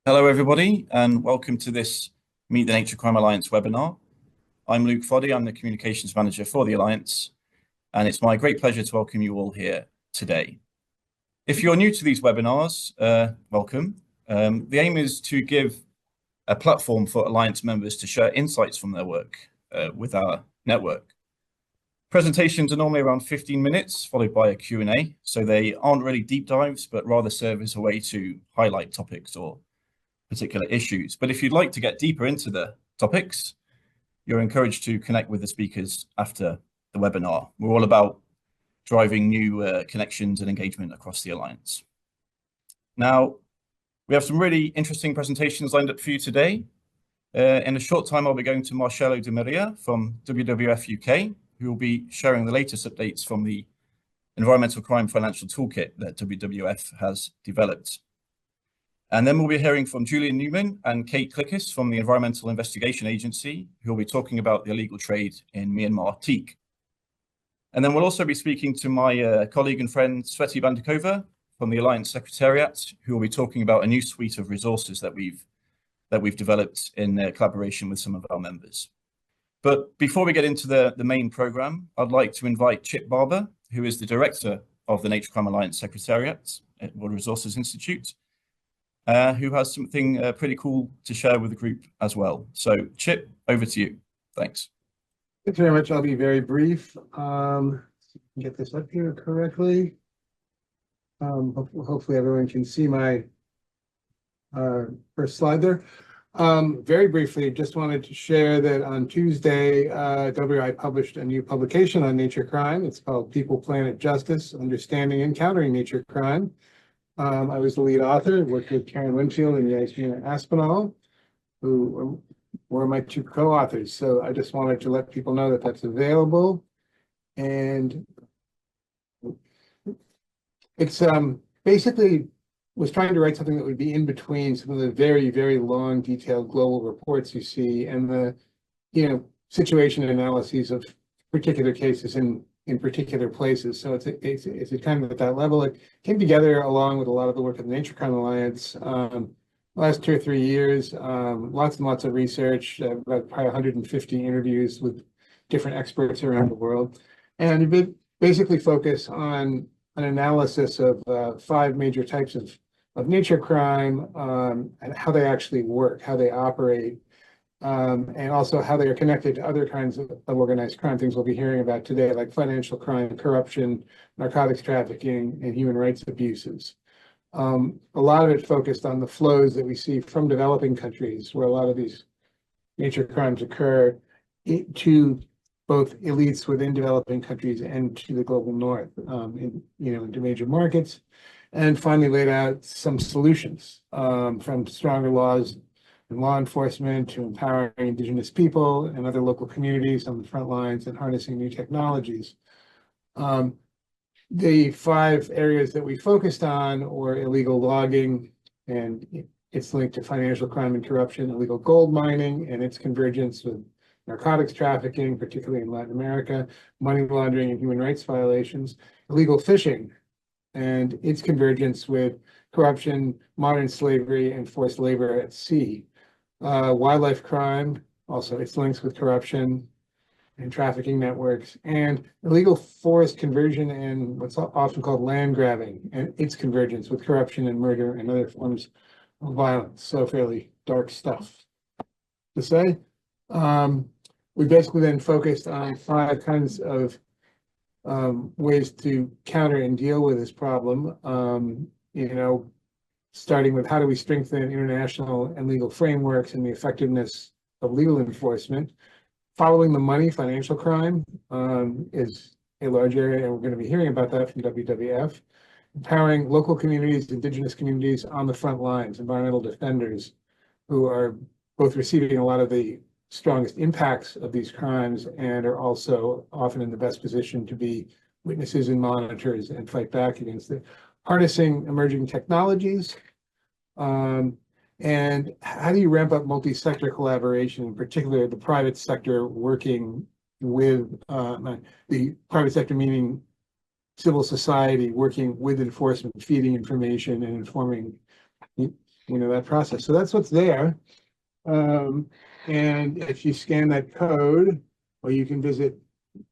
Hello, everybody, and welcome to this Meet the Nature Crime Alliance webinar. I'm Luke Foddy, I'm the Communications Manager for the Alliance, and it's my great pleasure to welcome you all here today. If you're new to these webinars, welcome. The aim is to give a platform for Alliance members to share insights from their work with our network. Presentations are normally around 15 minutes, followed by a Q&A, so they aren't really deep dives, but rather serve as a way to highlight topics or particular issues. But if you'd like to get deeper into the topics, you're encouraged to connect with the speakers after the webinar. We're all about driving new connections and engagement across the Alliance. Now, we have some really interesting presentations lined up for you today. In a short time, I'll be going to Marcello Di Maria from WWF UK, who will be sharing the latest updates from the Environmental Crime Financial Toolkit that WWF has developed. And then we'll be hearing from Julian Newman and Kate Clickus from the Environmental Investigation Agency, who will be talking about the illegal trade in Myanmar teak. And then we'll also be speaking to my colleague and friend Sveti Bandikova from the Alliance Secretariat, who will be talking about a new suite of resources that we've developed in collaboration with some of our members. But before we get into the main program, I'd like to invite Chip Barber, who is the director of the Nature Crime Alliance Secretariat at Water Resources Institute, who has something pretty cool to share with the group as well. So Chip, over to you. Thanks. Thanks very much. I'll be very brief. Get this up here correctly. Hopefully everyone can see my first slide there. Very briefly, just wanted to share that on Tuesday, WI published a new publication on nature crime. It's called People, Planet, Justice, Understanding and Countering Nature Crime. I was the lead author, worked with Karen Winfield and Yasmina Aspinall, who were my two co-authors. So I just wanted to let people know that that's available. And it's basically was trying to write something that would be in between some of the very, very long, detailed global reports you see and the, situation analyses of particular cases in particular places. So it's kind of at that level. It came together along with a lot of the work of the Nature Crime Alliance. Last 2 or 3 years, lots and lots of research, about probably 150 interviews with different experts around the world. And we basically focus on an analysis of 5 major types of nature crime and how they actually work, how they operate, and also how they are connected to other kinds of organized crime, things we'll be hearing about today, like financial crime, corruption, narcotics trafficking, and human rights abuses. A lot of it focused on the flows that we see from developing countries, where a lot of these nature crimes occur, to both elites within developing countries and to the global north, into major markets, and finally laid out some solutions from stronger laws and law enforcement to empowering Indigenous people and other local communities on the front lines and harnessing new technologies. The 5 areas that we focused on were illegal logging, and it's linked to financial crime and corruption, illegal gold mining and its convergence with narcotics trafficking, particularly in Latin America, money laundering and human rights violations, illegal fishing and its convergence with corruption, modern slavery, and forced labor at sea. Wildlife crime, also its links with corruption and trafficking networks, and illegal forest conversion and what's often called land grabbing, and its convergence with corruption and murder and other forms of violence. So fairly dark stuff to say. We basically then focused on 5 kinds of ways to counter and deal with this problem. Starting with how do we strengthen international and legal frameworks and the effectiveness of legal enforcement. Following the money, financial crime is a large area, and we're going to be hearing about that from WWF. Empowering local communities, Indigenous communities on the front lines, environmental defenders, who are both receiving a lot of the strongest impacts of these crimes and are also often in the best position to be witnesses and monitors and fight back against it. Harnessing emerging technologies, and how do you ramp up multi-sector collaboration, in particular the private sector working with the private sector, meaning civil society working with enforcement, feeding information and informing that process. So that's what's there. And if you scan that code, or you can visit,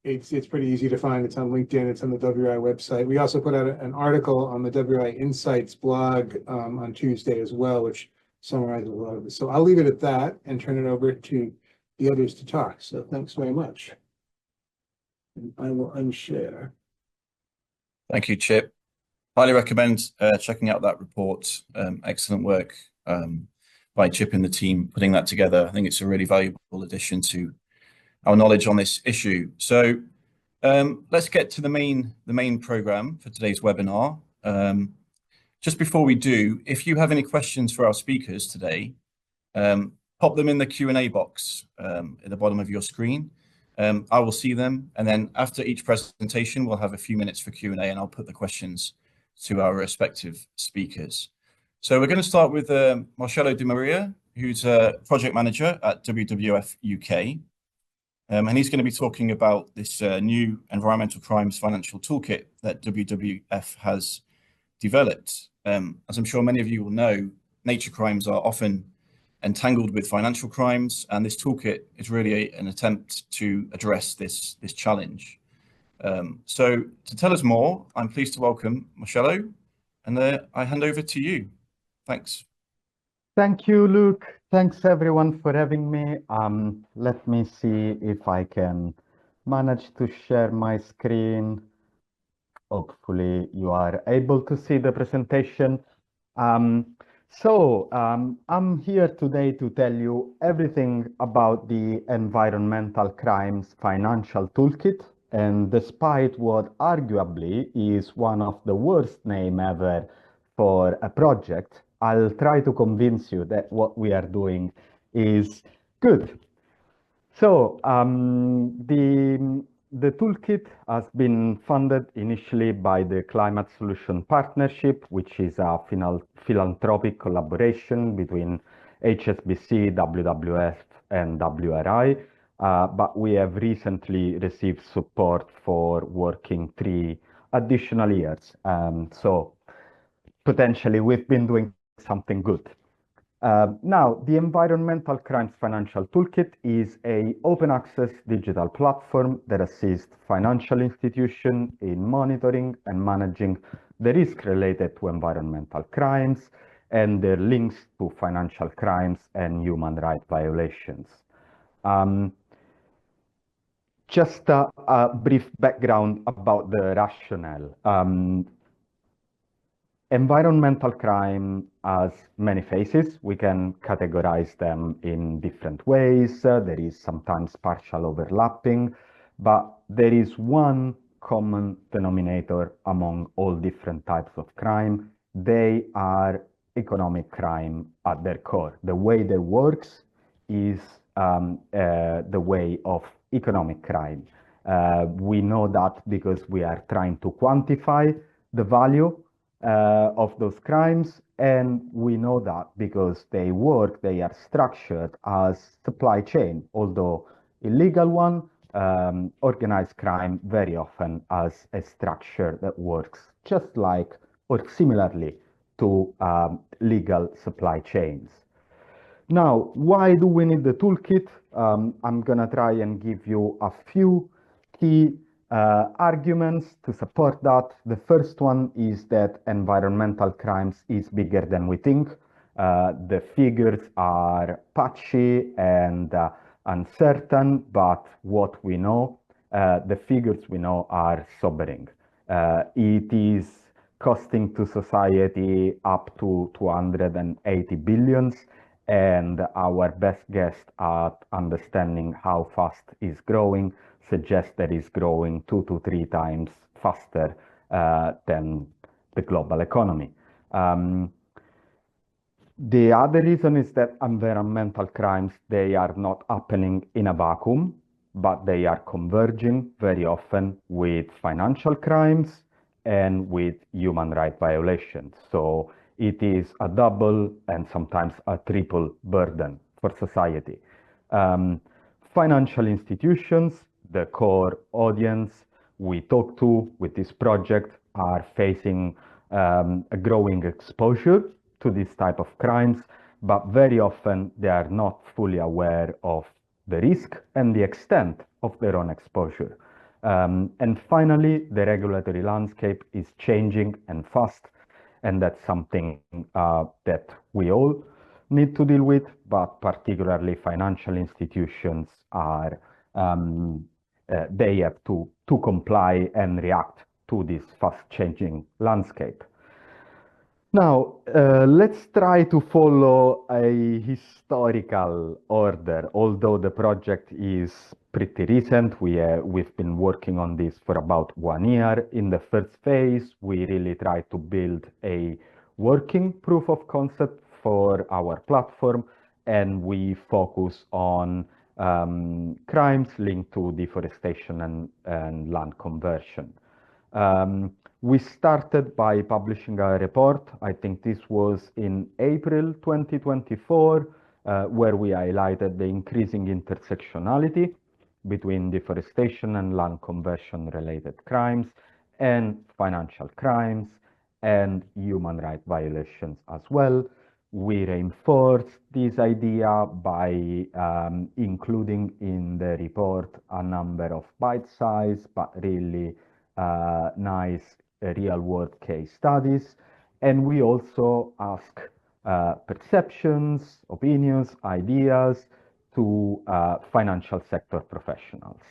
it's pretty easy to find. It's on LinkedIn, it's on the WI website. We also put out an article on the WI Insights blog on Tuesday as well, which summarizes a lot of this. So I'll leave it at that and turn it over to the others to talk. So thanks very much. And I will unshare. Thank you, Chip. Highly recommend checking out that report. Excellent work by Chip and the team putting that together. I think it's a really valuable addition to our knowledge on this issue. So let's get to the main program for today's webinar. Just before we do, if you have any questions for our speakers today, pop them in the Q&A box at the bottom of your screen. I will see them, and then after each presentation, we'll have a few minutes for Q&A, and I'll put the questions to our respective speakers. So we're going to start with Marcelo Di Maria, who's a project manager at WWF UK. And he's going to be talking about this new environmental crimes financial toolkit that WWF has developed. As I'm sure many of you will know, nature crimes are often entangled with financial crimes, and this toolkit is really an attempt to address this challenge. So to tell us more, I'm pleased to welcome Marcelo, and I hand over to you. Thanks. Thank you, Luke. Thanks everyone for having me. Let me see if I can manage to share my screen. Hopefully you are able to see the presentation. I'm here today to tell you everything about the Environmental Crimes Financial Toolkit. And despite what arguably is one of the worst names ever for a project, I'll try to convince you that what we are doing is good. So the toolkit has been funded initially by the Climate Solution Partnership, which is a philanthropic collaboration between HSBC, WWF, and WRI. But we have recently received support for working 3 additional years. So potentially we've been doing something good. Now, the Environmental Crimes Financial Toolkit is an open access digital platform that assists financial institutions in monitoring and managing the risk related to environmental crimes and their links to financial crimes and human rights violations. Just a brief background about the rationale. Environmental crime has many faces. We can categorize them in different ways. There is sometimes partial overlapping, but there is one common denominator among all different types of crime. They are economic crime at their core. The way they works is the way of economic crime. We know that because we are trying to quantify the value of those crimes, and we know that because they are structured as supply chain, although illegal one, organized crime very often has a structure that works just like or similarly to legal supply chains. Now, why do we need the toolkit? I'm gonna try and give you a few key arguments to support that. The first one is that environmental crimes is bigger than we think. The figures are patchy and uncertain, but what we know, the figures we know are sobering. It is costing to society up to 280 billions, and our best guess at understanding how fast it's growing suggests that it's growing 2 to 3 times faster than the global economy. The other reason is that environmental crimes, they are not happening in a vacuum, but they are converging very often with financial crimes and with human rights violations. So it is a double and sometimes a triple burden for society. Financial institutions, the core audience we talk to with this project, are facing a growing exposure to this type of crimes, but very often they are not fully aware of the risk and the extent of their own exposure. And finally, the regulatory landscape is changing and fast, and that's something that we all need to deal with, but particularly financial institutions are they have to comply and react to this fast-changing landscape. Now, let's try to follow a historical order. Although the project is pretty recent, we've been working on this for about 1 year. In the first phase, we really tried to build a working proof of concept for our platform, and we focus on crimes linked to deforestation and land conversion. We started by publishing a report. I think this was in April 2024, where we highlighted the increasing intersectionality between deforestation and land conversion related crimes and financial crimes and human rights violations as well. We reinforced this idea by including in the report a number of bite-sized but really nice real-world case studies. And we also ask perceptions, opinions, ideas to financial sector professionals.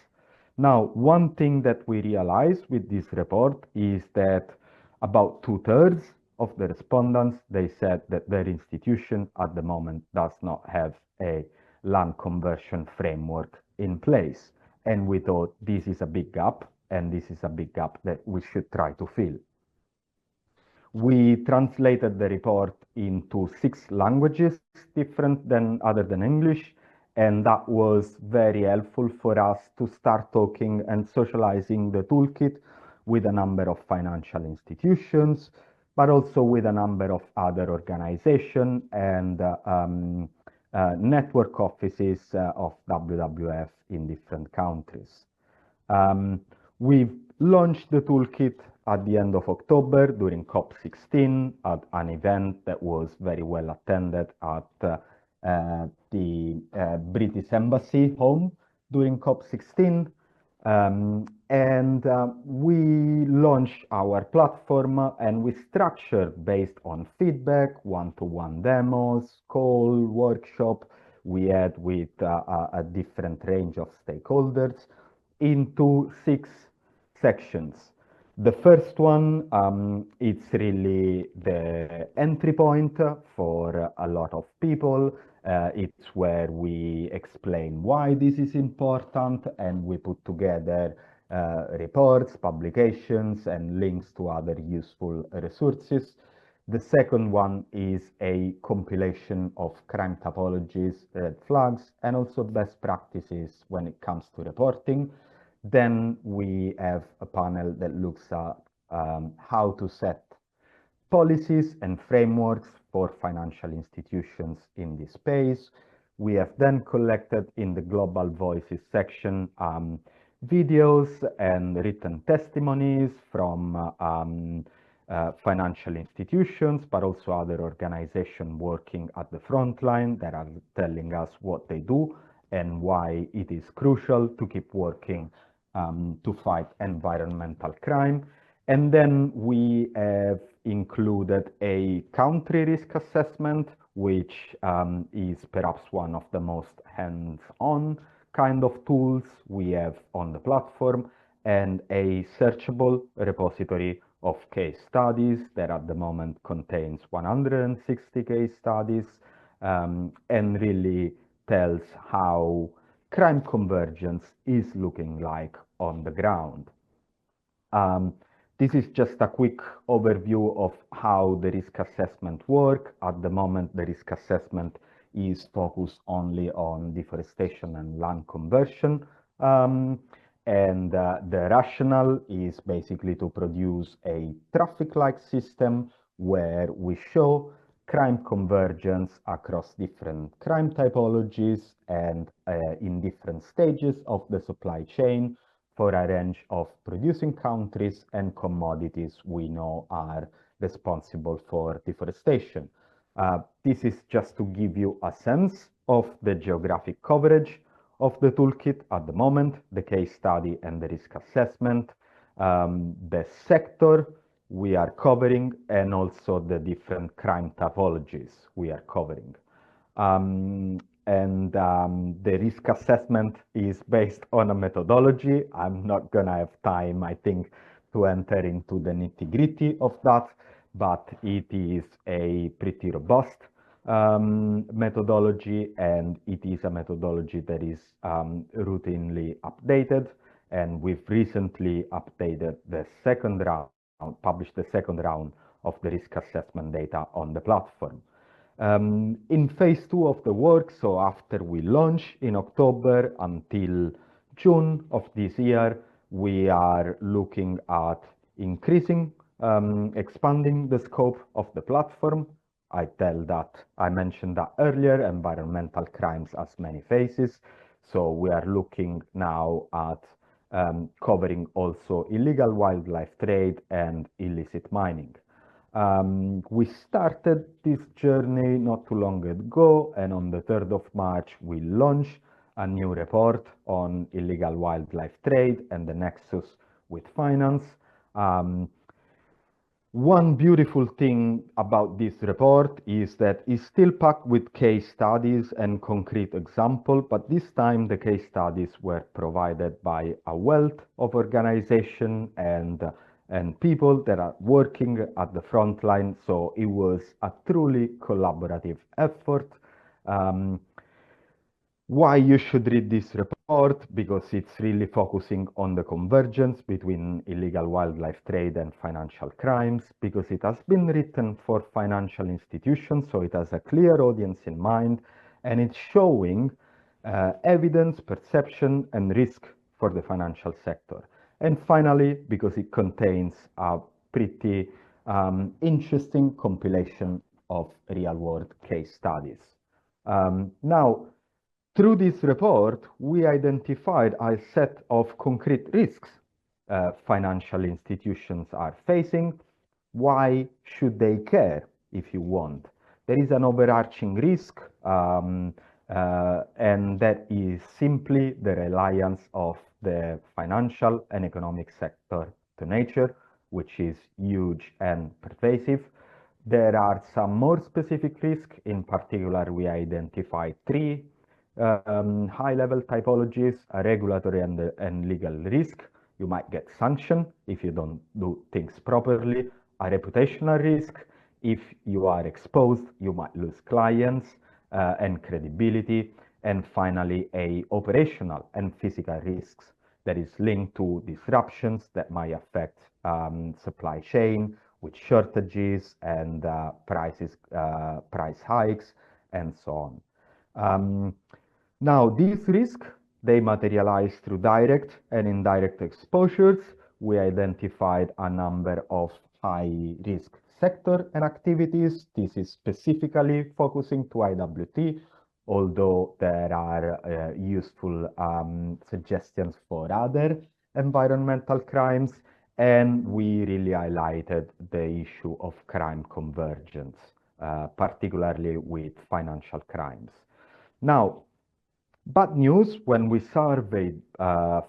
Now, one thing that we realized with this report is that about 2/3 of the respondents, they said that their institution at the moment does not have a land conversion framework in place. And we thought this is a big gap, and this is a big gap that we should try to fill. We translated the report into 6 languages different than other than English, and that was very helpful for us to start talking and socializing the toolkit with a number of financial institutions, but also with a number of other organizations and network offices of WWF in different countries. We've launched the toolkit at the end of October during COP16 at an event that was very well attended at the British Embassy home during COP16. We launched our platform, and we structured based on feedback, one-to-one demos, call, workshop we had with a different range of stakeholders into 6 sections. The first one, it's really the entry point for a lot of people. It's where we explain why this is important, and we put together reports, publications, and links to other useful resources. The second one is a compilation of crime typologies, red flags, and also best practices when it comes to reporting. Then we have a panel that looks at how to set policies and frameworks for financial institutions in this space. We have then collected in the Global Voices section videos and written testimonies from financial institutions, but also other organizations working at the front line that are telling us what they do and why it is crucial to keep working to fight environmental crime. And then we have included a country risk assessment, which is perhaps one of the most hands-on kind of tools we have on the platform, and a searchable repository of case studies that at the moment contains 160 case studies and really tells how crime convergence is looking like on the ground. This is just a quick overview of how the risk assessment works. At the moment, the risk assessment is focused only on deforestation and land conversion. The rationale is basically to produce a traffic-like system where we show crime convergence across different crime typologies and in different stages of the supply chain for a range of producing countries and commodities we know are responsible for deforestation. This is just to give you a sense of the geographic coverage of the toolkit at the moment, the case study and the risk assessment, the sector we are covering, and also the different crime typologies we are covering. The risk assessment is based on a methodology. I'm not gonna have time, I think, to enter into the nitty-gritty of that, but it is a pretty robust methodology, and it is a methodology that is routinely updated. And we've recently updated the second round, published the second round of the risk assessment data on the platform. In phase 2 of the work, so after we launch in October until June of this year, we are looking at increasing, expanding the scope of the platform. I mentioned that earlier, environmental crimes as many faces. So we are looking now at covering also illegal wildlife trade and illicit mining. We started this journey not too long ago, and on the 3rd of March, we launched a new report on illegal wildlife trade and the nexus with finance. One beautiful thing about this report is that it's still packed with case studies and concrete examples, but this time the case studies were provided by a wealth of organization and people that are working at the front line. So it was a truly collaborative effort. Why you should read this report? Because it's really focusing on the convergence between illegal wildlife trade and financial crimes, because it has been written for financial institutions, so it has a clear audience in mind, and it's showing evidence, perception, and risk for the financial sector. And finally, because it contains a pretty interesting compilation of real-world case studies. Now, through this report, we identified a set of concrete risks financial institutions are facing. Why should they care, if you want? There is an overarching risk, and that is simply the reliance of the financial and economic sector to nature, which is huge and pervasive. There are some more specific risks. In particular, we identified 3 high-level typologies: a regulatory and legal risk. You might get sanctioned if you don't do things properly. A reputational risk. If you are exposed, you might lose clients and credibility. And finally, a operational and physical risks that is linked to disruptions that might affect supply chain with shortages and price hikes and so on. Now, these risks, they materialize through direct and indirect exposures. We identified a number of high-risk sector and activities. This is specifically focusing to IWT, although there are useful suggestions for other environmental crimes. And we really highlighted the issue of crime convergence, particularly with financial crimes. Now, bad news, when we surveyed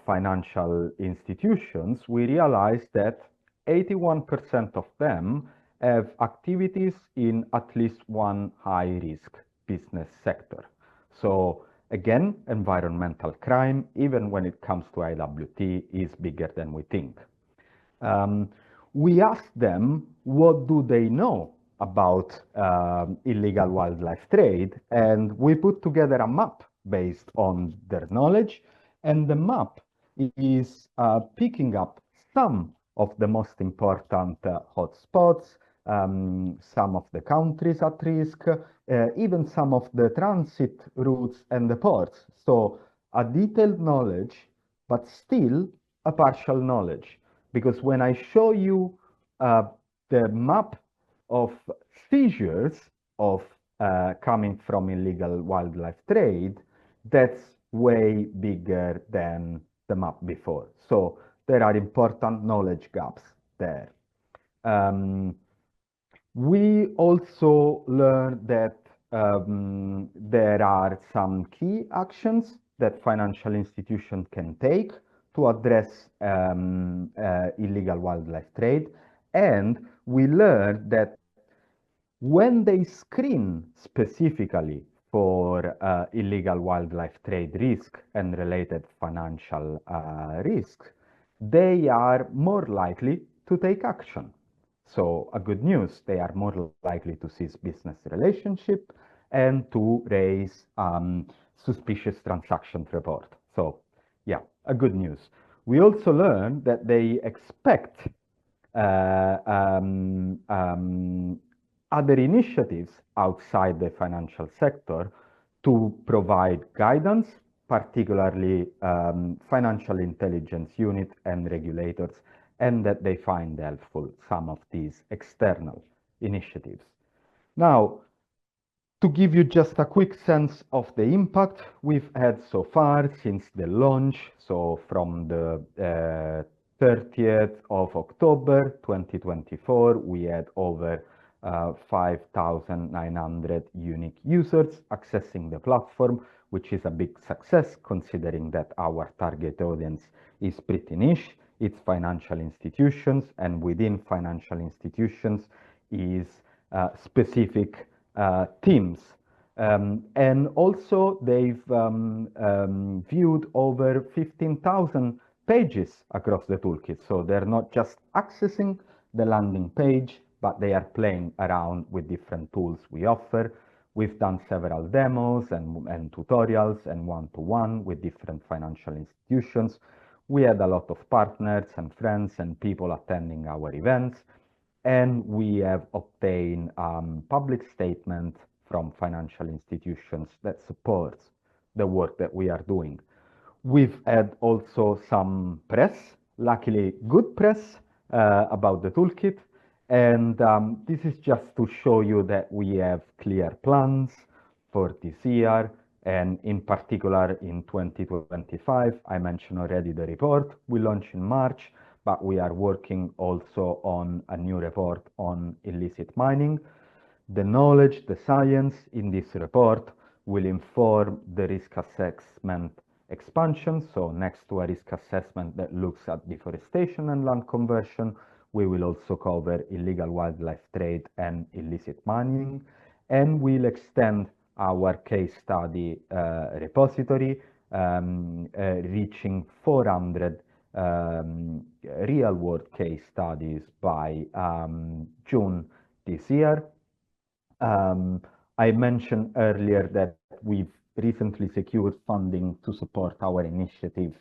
financial institutions, we realized that 81% of them have activities in at least one high-risk business sector. So again, environmental crime, even when it comes to IWT, is bigger than we think. We asked them, what do they know about illegal wildlife trade? And we put together a map based on their knowledge. And the map is picking up some of the most important hotspots, some of the countries at risk, even some of the transit routes and the ports. So a detailed knowledge, but still a partial knowledge. Because when I show you the map of seizures of coming from illegal wildlife trade, that's way bigger than the map before. So there are important knowledge gaps there. We also learned that there are some key actions that financial institutions can take to address illegal wildlife trade. And we learned that when they screen specifically for illegal wildlife trade risk and related financial risks, they are more likely to take action. So a good news, they are more likely to cease business relationship and to raise suspicious transaction report. So yeah, a good news. We also learned that they expect uh, um, um, other initiatives outside the financial sector to provide guidance, particularly financial intelligence unit and regulators, and that they find helpful some of these external initiatives. Now, to give you just a quick sense of the impact we've had so far since the launch, so from the 30th of October 2024, we had over 5,900 unique users accessing the platform, which is a big success considering that our target audience is pretty niche. It's financial institutions, and within financial institutions is specific teams. And also they've viewed over 15,000 pages across the toolkit. So they're not just accessing the landing page, but they are playing around with different tools we offer. We've done several demos and tutorials and one-to-one with different financial institutions. We had a lot of partners and friends and people attending our events. And we have obtained public statement from financial institutions that supports the work that we are doing. We've had also some press, luckily good press, about the toolkit. And this is just to show you that we have clear plans for this year. And in particular, in 2025, I mentioned already the report we launched in March, but we are working also on a new report on illicit mining. The knowledge, the science in this report will inform the risk assessment expansion. So next to a risk assessment that looks at deforestation and land conversion, we will also cover illegal wildlife trade and illicit mining. And we'll extend our case study repository, reaching 400 real-world case studies by June this year. I mentioned earlier that we've recently secured funding to support our initiative,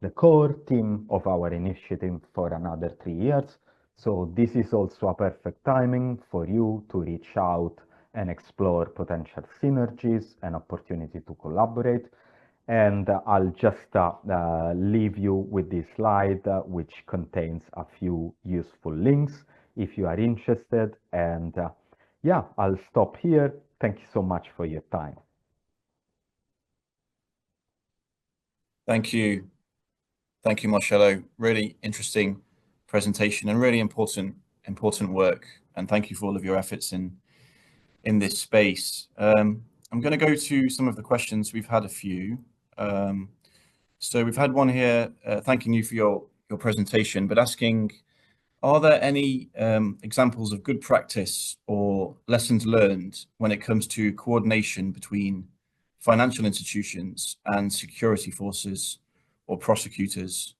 the core team of our initiative for another 3 years. So this is also a perfect timing for you to reach out and explore potential synergies and opportunity to collaborate. And I'll just leave you with this slide, which contains a few useful links if you are interested. And yeah, I'll stop here. Thank you so much for your time. Thank you. Thank you, Marcello. Really interesting presentation and really important work. And thank you for all of your efforts in this space. I'm going to go to some of the questions. We've had a few. So we've had one here thanking you for your presentation, but asking, are there any examples of good practice or lessons learned when it comes to coordination between financial institutions and security forces or prosecutors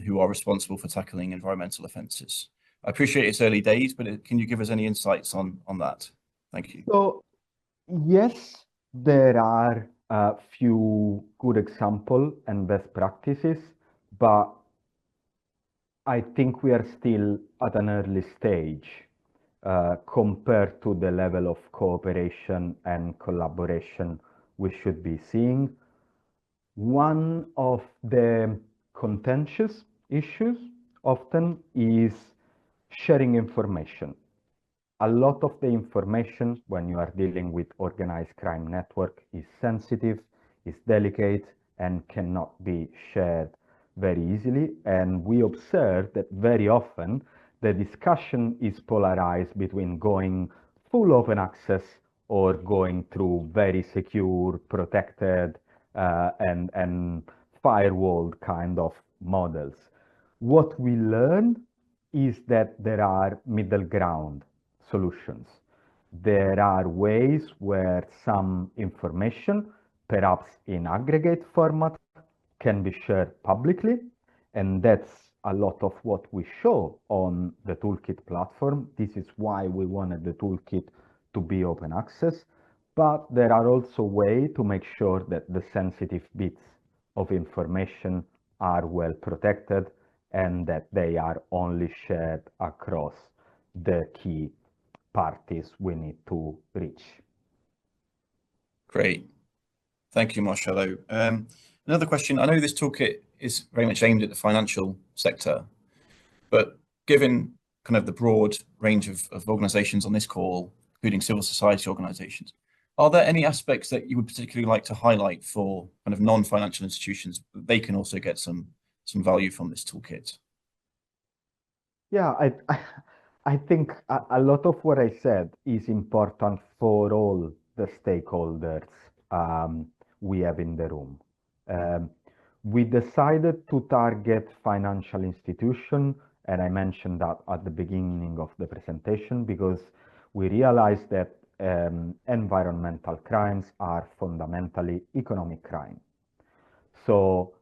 who are responsible for tackling environmental offences? I appreciate it's early days, but can you give us any insights on that? Thank you. So yes, there are a few good examples and best practices, but I think we are still at an early stage compared to the level of cooperation and collaboration we should be seeing. One of the contentious issues often is sharing information. A lot of the information when you are dealing with organized crime network is sensitive, is delicate, and cannot be shared very easily. And we observe that very often the discussion is polarized between going full open access or going through very secure, protected, and firewalled kind of models. What we learn is that there are middle ground solutions. There are ways where some information, perhaps in aggregate format, can be shared publicly, and that's a lot of what we show on the Toolkit platform. This is why we wanted the Toolkit to be open access, but there are also ways to make sure that the sensitive bits of information are well protected and that they are only shared across the key parties we need to reach. Great. Thank you, Marcello. Another question. I know this toolkit is very much aimed at the financial sector, but given kind of the broad range of organizations on this call, including civil society organizations, are there any aspects that you would particularly like to highlight for kind of non-financial institutions that they can also get some value from this toolkit? Yeah, I think a lot of what I said is important for all the stakeholders we have in the room. We decided to target financial institutions, and I mentioned that at the beginning of the presentation, because we realized that environmental crimes are fundamentally economic crime. So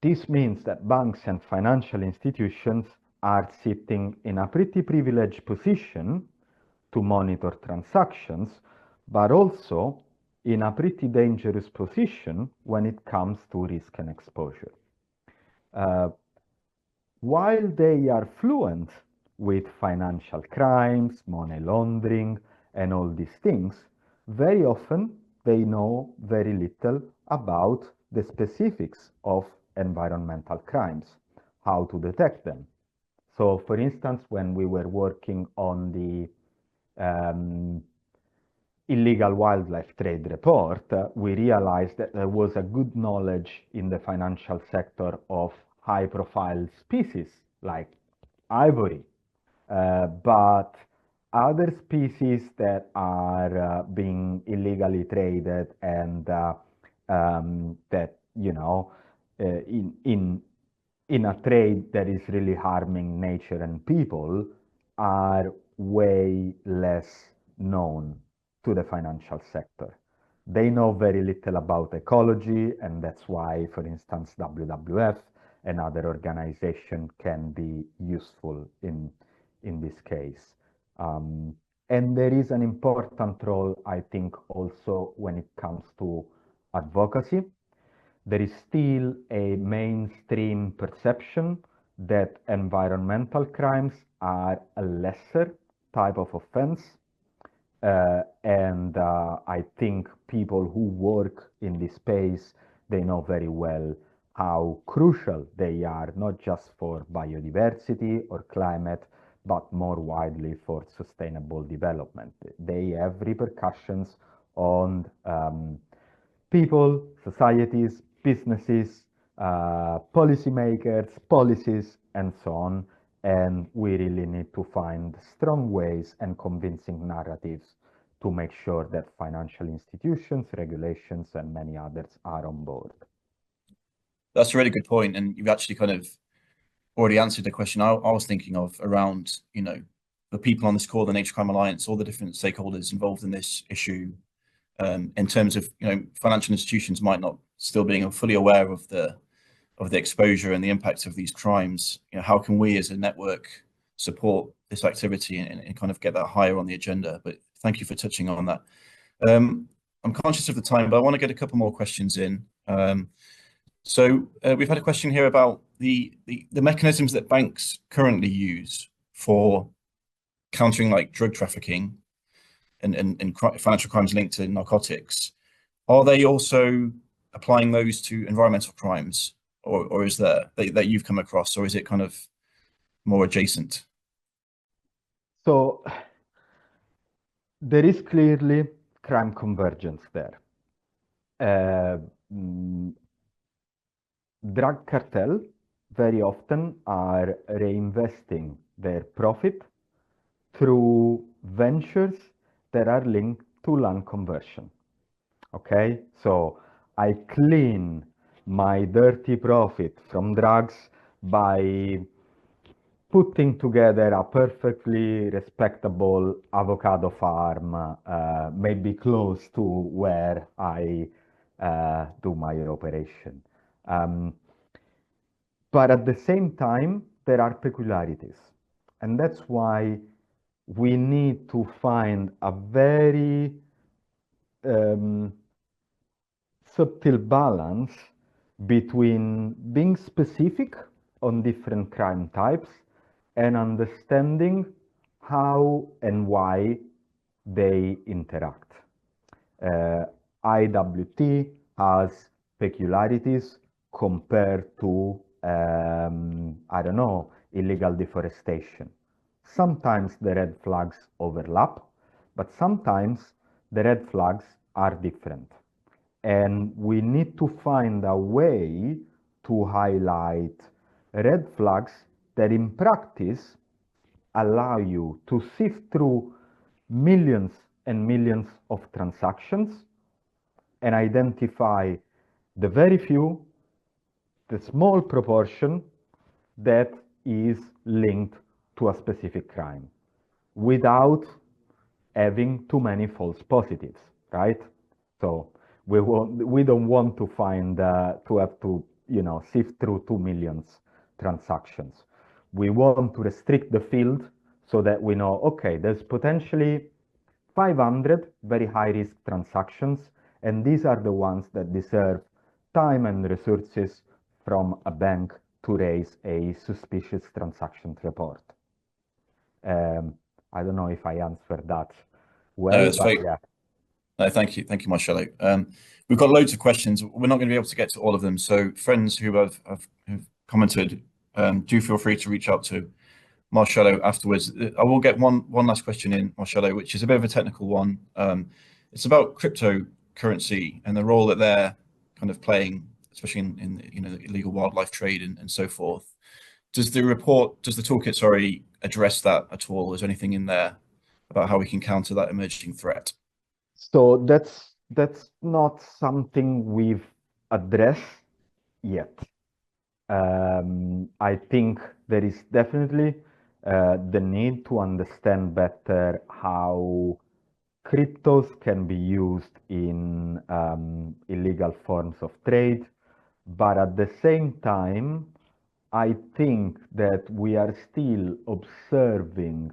this means that banks and financial institutions are sitting in a pretty privileged position to monitor transactions, but also in a pretty dangerous position when it comes to risk and exposure. While they are fluent with financial crimes, money laundering, and all these things, very often they know very little about the specifics of environmental crimes, how to detect them. So, for instance, when we were working on the illegal wildlife trade report, we realized that there was a good knowledge in the financial sector of high-profile species like ivory, but other species that are being illegally traded and that, you know, in a trade that is really harming nature and people are way less known to the financial sector. They know very little about ecology, and that's why, for instance, WWF and other organizations can be useful in this case. And there is an important role, I think, also when it comes to advocacy. There is still a mainstream perception that environmental crimes are a lesser type of offense. And I think people who work in this space, they know very well how crucial they are, not just for biodiversity or climate, but more widely for sustainable development. They have repercussions on people, societies, businesses, policymakers, policies, and so on. And we really need to find strong ways and convincing narratives to make sure that financial institutions, regulations, and many others are on board. That's a really good point, and you've actually kind of already answered the question I was thinking of around, you know, the people on this call, the Nature Crime Alliance, all the different stakeholders involved in this issue, in terms of, you know, financial institutions might not still being fully aware of the exposure and the impacts of these crimes. You know, how can we as a network support this activity and kind of get that higher on the agenda? But thank you for touching on that. I'm conscious of the time, but I want to get a couple more questions in. So we've had a question here about the mechanisms that banks currently use for countering like drug trafficking and financial crimes linked to narcotics. Are they also applying those to environmental crimes, or is that you've come across, or is it kind of more adjacent? So there is clearly crime convergence there. Drug cartel very often are reinvesting their profit through ventures that are linked to land conversion. Okay, so I clean my dirty profit from drugs by putting together a perfectly respectable avocado farm, maybe close to where I do my operation. But at the same time, there are peculiarities. And that's why we need to find a very subtle balance between being specific on different crime types and understanding how and why they interact. IWT has peculiarities compared to, I don't know, illegal deforestation. Sometimes the red flags overlap, but sometimes the red flags are different. And we need to find a way to highlight red flags that in practice allow you to sift through millions and millions of transactions and identify the very few, the small proportion that is linked to a specific crime without having too many false positives, right? So we don't want to find to have to sift through 2 million transactions. We want to restrict the field so that we know, okay, there's potentially 500 very high risk transactions, and these are the ones that deserve time and resources from a bank to raise a suspicious transaction report. I don't know if I answered that well, No, but yeah. No, thank you, Marcello. We've got loads of questions. We're not going to be able to get to all of them. So friends who have commented, do feel free to reach out to Marcello afterwards. I will get one last question in, Marcello, which is a bit of a technical one. It's about cryptocurrency and the role that they're kind of playing, especially in the illegal wildlife trade and so forth. Does the toolkit, address that at all? Is there anything in there about how we can counter that emerging threat? So that's not something we've addressed yet. I think there is definitely the need to understand better how cryptos can be used in illegal forms of trade, but at the same time, I think that we are still observing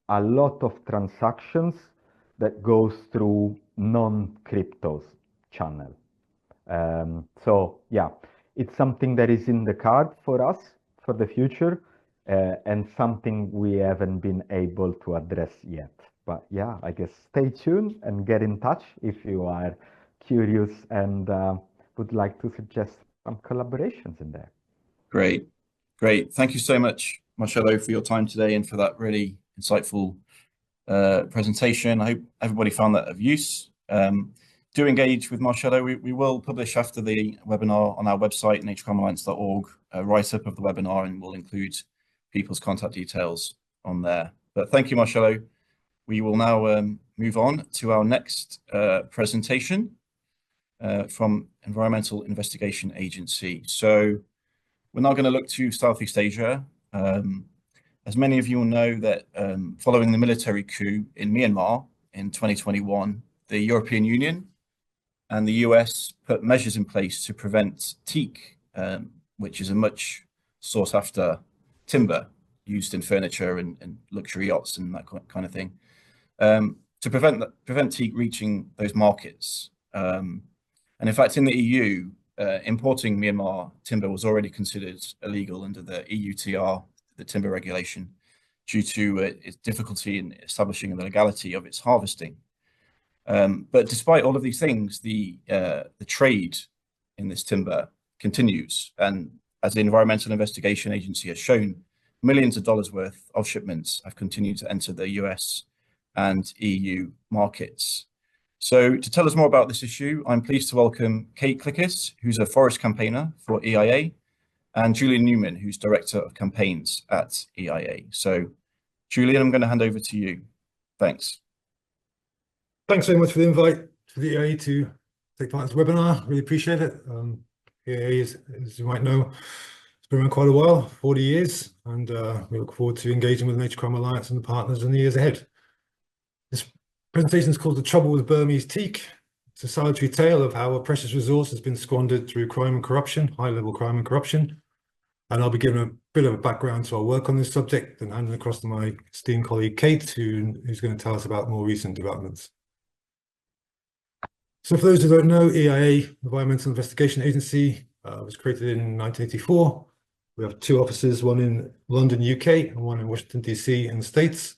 a lot of transactions that goes through non-cryptos channel. So yeah, it's something that is in the card for us for the future, and something we haven't been able to address yet. But yeah, I guess stay tuned and get in touch if you are curious and would like to suggest some collaborations in there. Great. Thank you so much, Marcello, for your time today and for that really insightful presentation. I hope everybody found that of use. Do engage with Marcello. We will publish after the webinar on our website, naturecrimealliance.org, a write-up of the webinar, and we'll include people's contact details on there. But thank you, Marcello. We will now move on to our next presentation from Environmental Investigation Agency. So we're now going to look to Southeast Asia. As many of you will know that following the military coup in Myanmar in 2021, the European Union and the US put measures in place to prevent teak, which is a much sought after timber used in furniture and luxury yachts and that kind of thing, to prevent teak reaching those markets. And in fact, in the EU, importing Myanmar timber was already considered illegal under the EUTR, the timber regulation, due to its difficulty in establishing the legality of its harvesting. But despite all of these things, the trade in this timber continues. And as the Environmental Investigation Agency has shown, millions of dollars worth of shipments have continued to enter the US and EU markets. So to tell us more about this issue, I'm pleased to welcome Kate Klickis, who's a forest campaigner for EIA, and Julian Newman, who's Director of Campaigns at EIA. So, Julian, I'm going to hand over to you. Thanks. Thanks very much for the invite to the EIA to take part in this webinar. Really appreciate it. EIA, as you might know, it's been around quite a while, 40 years, and we look forward to engaging with the Nature Crime Alliance and the partners in the years ahead. This presentation is called The Trouble with Burmese Teak. It's a solitary tale of how a precious resource has been squandered through crime and corruption, high-level crime and corruption. And I'll be giving a bit of a background to our work on this subject and handing across to my esteemed colleague, Kate, who's going to tell us about more recent developments. So for those who don't know, EIA, Environmental Investigation Agency, was created in 1984. We have two offices, one in London, UK, and one in Washington, DC in the States.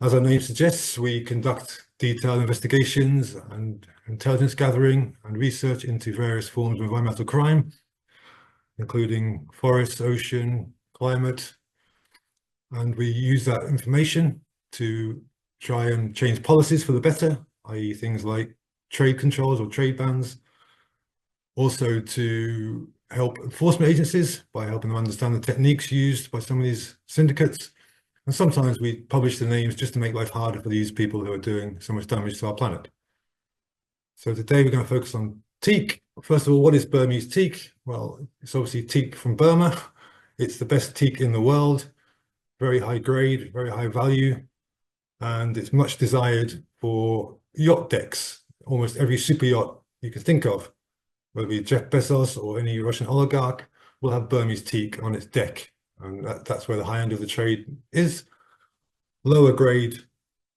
As our name suggests, we conduct detailed investigations and intelligence gathering and research into various forms of environmental crime, including forests, ocean, climate. And we use that information to try and change policies for the better, i.e. things like trade controls or trade bans. Also to help enforcement agencies by helping them understand the techniques used by some of these syndicates. And sometimes we publish the names just to make life harder for these people who are doing so much damage to our planet. So today we're going to focus on teak. First of all, what is Burmese teak? Well, it's obviously teak from Burma. It's the best teak in the world, very high grade, very high value, and it's much desired for yacht decks. Almost every super yacht you can think of, whether it be Jeff Bezos or any Russian oligarch, will have Burmese teak on its deck. And that's where the high end of the trade is. Lower grade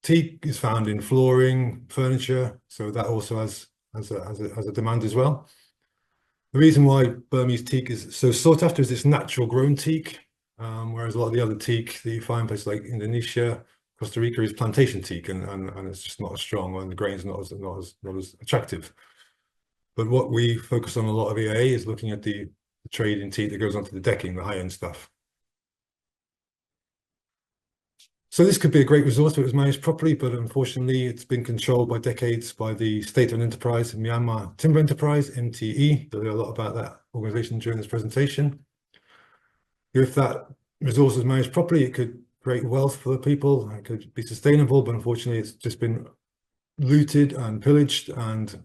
teak is found in flooring, furniture, so that also has a demand as well. The reason why Burmese teak is so sought after is it's natural grown teak, whereas a lot of the other teak that you find in places like Indonesia, Costa Rica is plantation teak, and it's just not as strong, and the grain's not as attractive. But what we focus on a lot of EIA is looking at the trade in teak that goes onto the decking, the high-end stuff. So this could be a great resource if it was managed properly, but unfortunately it's been controlled by decades by the state-owned enterprise, Myanmar Timber Enterprise, MTE. You'll hear a lot about that organization during this presentation. If that resource is managed properly, it could create wealth for the people, it could be sustainable, but unfortunately it's just been looted and pillaged, and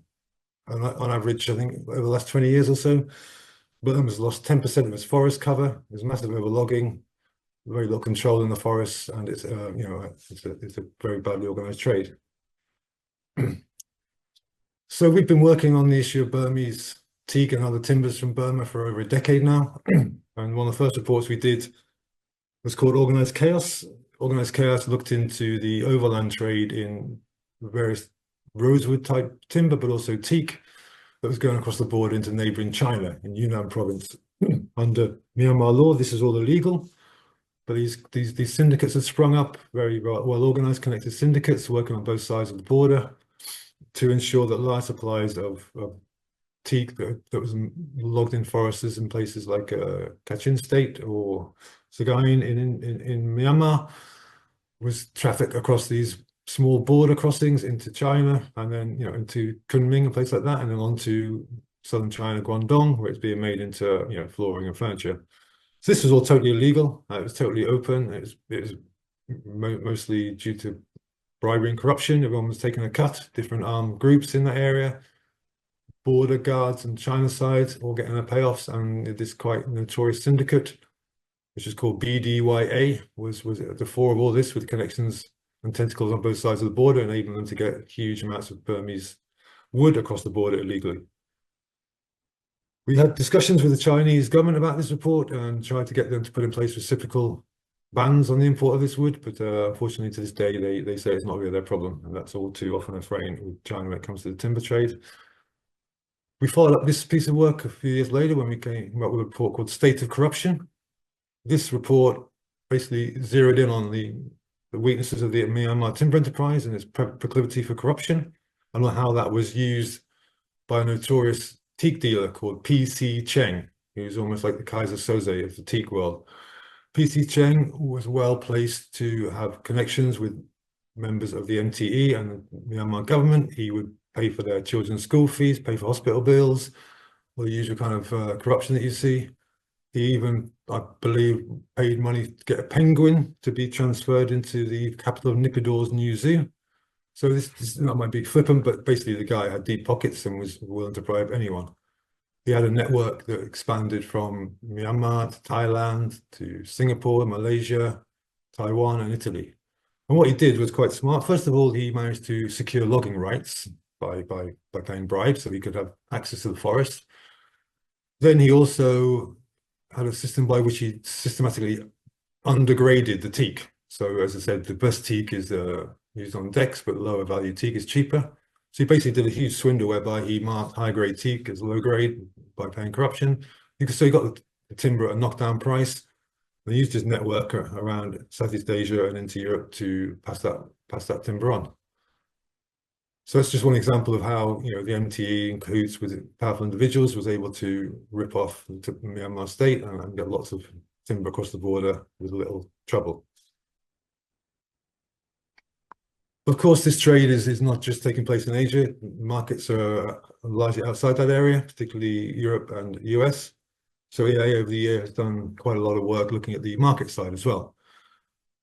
on average, I think over the last 20 years or so, Burma has lost 10% of its forest cover. There's massive overlogging, very little control in the forests, and it's it's a very badly organized trade. So we've been working on the issue of Burmese teak and other timbers from Burma for over a decade now. And one of the first reports we did was called Organized Chaos. Organized Chaos looked into the overland trade in various rosewood type timber, but also teak that was going across the border into neighboring China in Yunnan province. Under Myanmar law, this is all illegal. But these syndicates have sprung up, very well organized, connected syndicates working on both sides of the border to ensure that large supplies of teak that was logged in forests in places like Kachin State or Sagaing in Myanmar was trafficked across these small border crossings into China, and then into Kunming and places like that, and then on to southern China, Guangdong, where it's being made into flooring and furniture. So this was all totally illegal. It was totally open. It was mostly due to bribery and corruption. Everyone was taking a cut. Different armed groups in that area, border guards and China side, all getting their payoffs. And this quite notorious syndicate, which is called BDYA, was at the fore of all this, with connections and tentacles on both sides of the border, enabling them to get huge amounts of Burmese wood across the border illegally. We had discussions with the Chinese government about this report and tried to get them to put in place reciprocal bans on the import of this wood, but unfortunately to this day they say it's not really their problem, and that's all too often a frame with China when it comes to the timber trade. We followed up this piece of work a few years later when we came up with a report called State of Corruption. This report basically zeroed in on the weaknesses of the Myanmar Timber Enterprise and its proclivity for corruption, and on how that was used by a notorious teak dealer called P.C. Cheng, who's almost like the Kaiser Soze of the teak world. P.C. Cheng was well placed to have connections with members of the MTE and the Myanmar government. He would pay for their children's school fees, pay for hospital bills, all the usual kind of corruption that you see. He even, I believe, paid money to get a penguin to be transferred into the capital of Nipodor's new zoo. So this not might be flippant, but basically the guy had deep pockets and was willing to bribe anyone. He had a network that expanded from Myanmar to Thailand to Singapore, Malaysia, Taiwan, and Italy. And what he did was quite smart. First of all, he managed to secure logging rights by paying bribes so he could have access to the forest. Then he also had a system by which he systematically undergraded the teak. So as I said, the best teak is used on decks, but lower value teak is cheaper. So he basically did a huge swindle whereby he marked high grade teak as low grade by paying corruption. So he got the timber at a knockdown price. And he used his network around Southeast Asia and into Europe to pass that timber on. So that's just one example of how, you know, the MTE in cahoots with powerful individuals was able to rip off the Myanmar state and get lots of timber across the border with little trouble. Of course, this trade is not just taking place in Asia. Markets are largely outside that area, particularly Europe and US. So EA over the year has done quite a lot of work looking at the market side as well.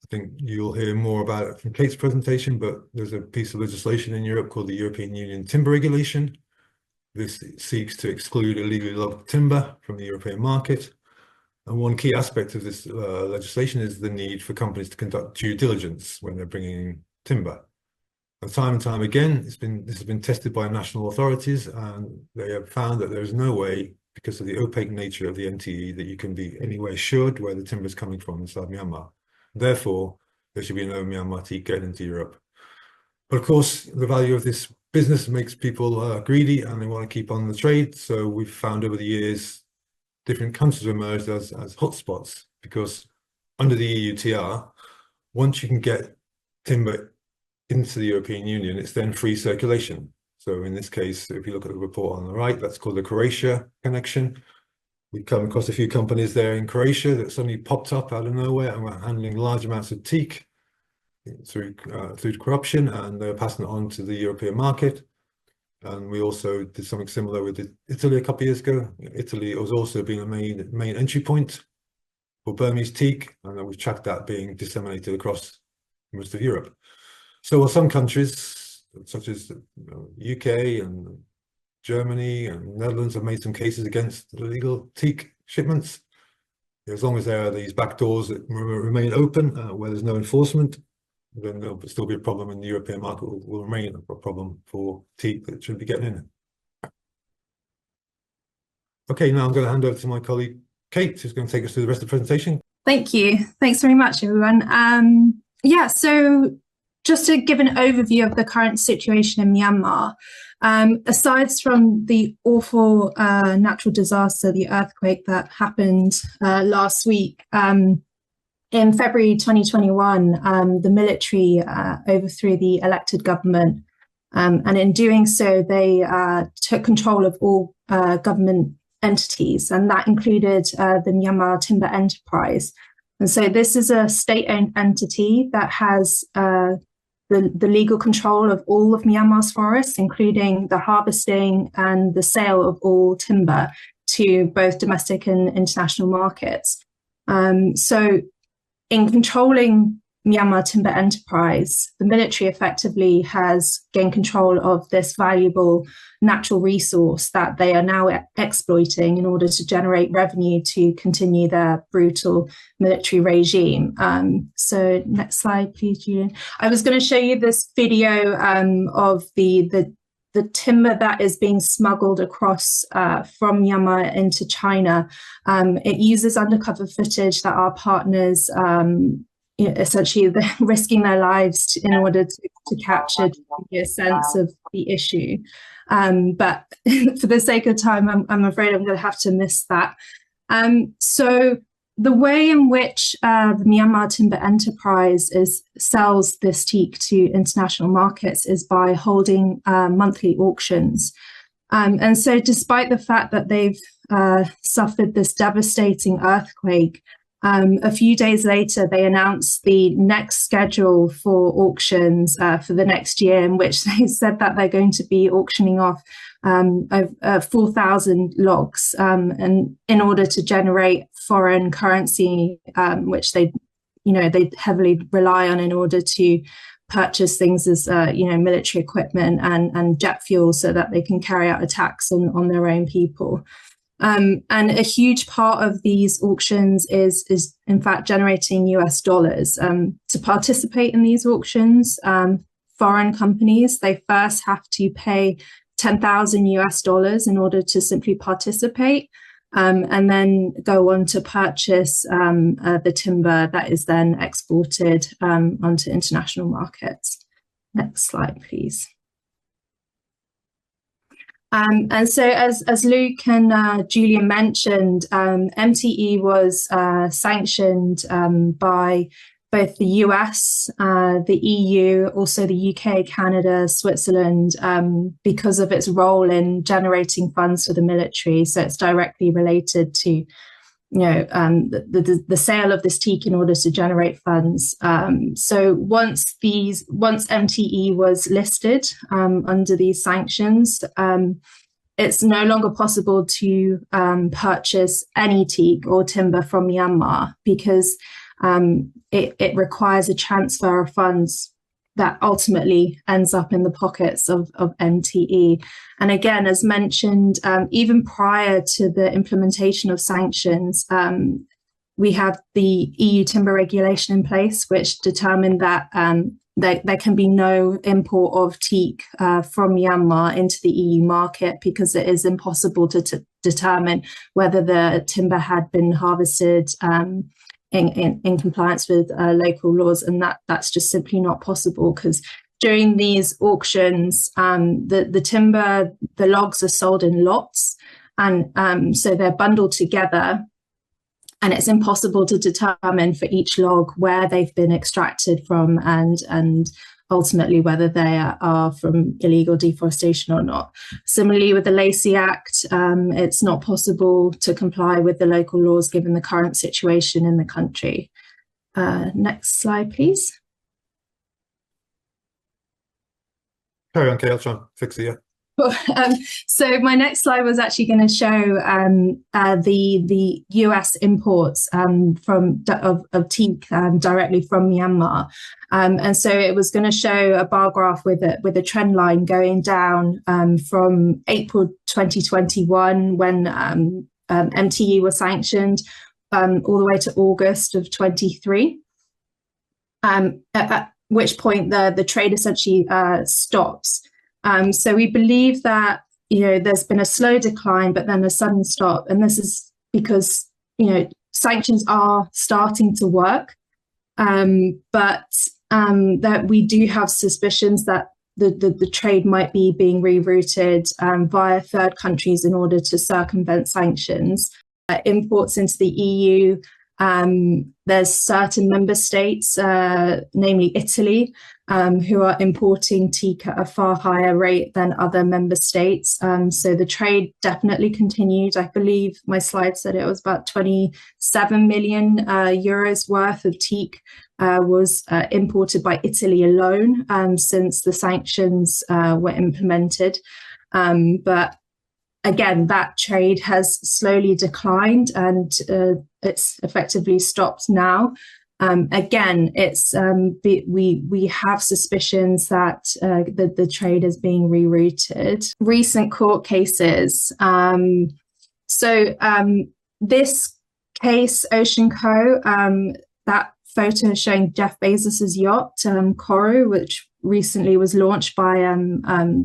I think you'll hear more about it from Kate's presentation, but there's a piece of legislation in Europe called the European Union Timber Regulation. This seeks to exclude illegally logged timber from the European market. And one key aspect of this legislation is the need for companies to conduct due diligence when they're bringing in timber. And time again, this has been tested by national authorities, and they have found that there is no way, because of the opaque nature of the MTE, that you can be anywhere assured where the timber is coming from inside Myanmar. Therefore, there should be no Myanmar teak getting into Europe. But of course, the value of this business makes people greedy and they want to keep on the trade. So we've found over the years, different countries have emerged as hotspots, because under the EUTR, once you can get timber into the European Union, it's then free circulation. So in this case, if you look at the report on the right, that's called the Croatia connection. We come across a few companies there in Croatia that suddenly popped up out of nowhere and were handling large amounts of teak through corruption, and they're passing it on to the European market. And we also did something similar with Italy a couple of years ago. Italy was also being a main entry point for Burmese teak, and then we've tracked that being disseminated across most of Europe. So while some countries, such as UK and Germany and Netherlands, have made some cases against illegal teak shipments, as long as there are these back doors that remain open where there's no enforcement, then there'll still be a problem, and the European market will remain a problem for teak that should be getting in. Okay, now I'm going to hand over to my colleague Kate, who's going to take us through the rest of the presentation. Thank you. Thanks very much, everyone. Yeah, so just to give an overview of the current situation in Myanmar, aside from the awful natural disaster, the earthquake that happened last week, in February 2021, the military overthrew the elected government, and in doing so, they took control of all government entities, and that included the Myanmar Timber Enterprise. And so this is a state-owned entity that has the legal control of all of Myanmar's forests, including the harvesting and the sale of all timber to both domestic and international markets. So in controlling Myanmar Timber Enterprise, the military effectively has gained control of this valuable natural resource that they are now exploiting in order to generate revenue to continue their brutal military regime. So next slide, please, Julian. I was going to show you this video of the timber that is being smuggled across from Myanmar into China. It uses undercover footage that our partners essentially they're risking their lives in order to capture a sense of the issue. But for the sake of time, I'm afraid I'm going to have to miss that. So the way in which the Myanmar Timber Enterprise sells this teak to international markets is by holding monthly auctions. And so despite the fact that they've suffered this devastating earthquake, a few days later, they announced the next schedule for auctions for the next year, in which they said that they're going to be auctioning off of 4,000 logs, and in order to generate foreign currency, which they heavily rely on in order to purchase things as military equipment and jet fuel, so that they can carry out attacks on their own people. And a huge part of these auctions is in fact generating US dollars. To participate in these auctions, foreign companies, they first have to pay 10,000 US dollars in order to simply participate, and then go on to purchase the timber that is then exported onto international markets. Next slide, please. And so as Luke and Julian mentioned, MTE was sanctioned by both the US, the EU, also the UK, Canada, Switzerland, because of its role in generating funds for the military. So it's directly related to the sale of this teak in order to generate funds. So once MTE was listed under these sanctions, it's no longer possible to purchase any teak or timber from Myanmar, because it requires a transfer of funds that ultimately ends up in the pockets of MTE. And again, as mentioned, even prior to the implementation of sanctions, we have the EU timber regulation in place, which determined that there can be no import of teak from Myanmar into the EU market, because it is impossible to determine whether the timber had been harvested in compliance with local laws, and that's just simply not possible, because during these auctions, the timber, the logs are sold in lots, and so they're bundled together, and it's impossible to determine for each log where they've been extracted from, and ultimately whether they are from illegal deforestation or not. Similarly, with the Lacey Act, it's not possible to comply with the local laws given the current situation in the country. Next slide, please. Carry on, Kate, I'll try and fix it, yeah. So my next slide was actually going to show the US imports of teak directly from Myanmar, and so it was going to show a bar graph with a trend line going down from April 2021, when MTE was sanctioned, all the way to August of 23. At which point the trade essentially stops. So we believe that, there's been a slow decline, but then a sudden stop. And this is because, sanctions are starting to work, but that we do have suspicions that the trade might be being rerouted via third countries in order to circumvent sanctions. Imports into the EU, there's certain member states, namely Italy, who are importing teak at a far higher rate than other member states. So the trade definitely continued. I believe my slide said it was about 27 million euros worth of teak was imported by Italy alone since the sanctions were implemented. But again, that trade has slowly declined, and it's effectively stopped now. Again, it's we have suspicions that the trade is being rerouted. Recent court cases. This case, Ocean Co., that photo showing Jeff Bezos's yacht, Koru, which recently was launched by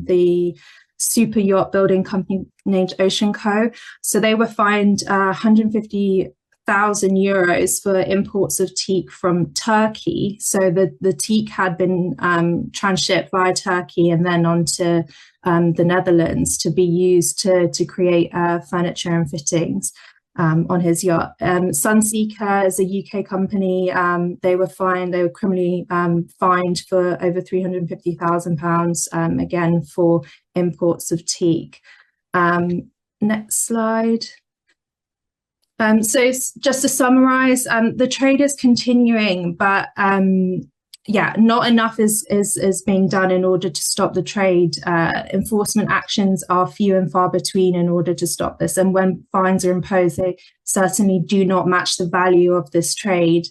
the super yacht building company named Ocean Co. So they were fined 150,000 euros for imports of teak from Turkey. So the teak had been transshipped via Turkey and then onto the Netherlands to be used to create furniture and fittings on his yacht. Sunseeker is a UK company. They were criminally fined for over £350,000 again for imports of teak. Next slide. So just to summarize, the trade is continuing, but yeah, not enough is being done in order to stop the trade. Enforcement actions are few and far between in order to stop this. And when fines are imposed, they certainly do not match the value of this trade.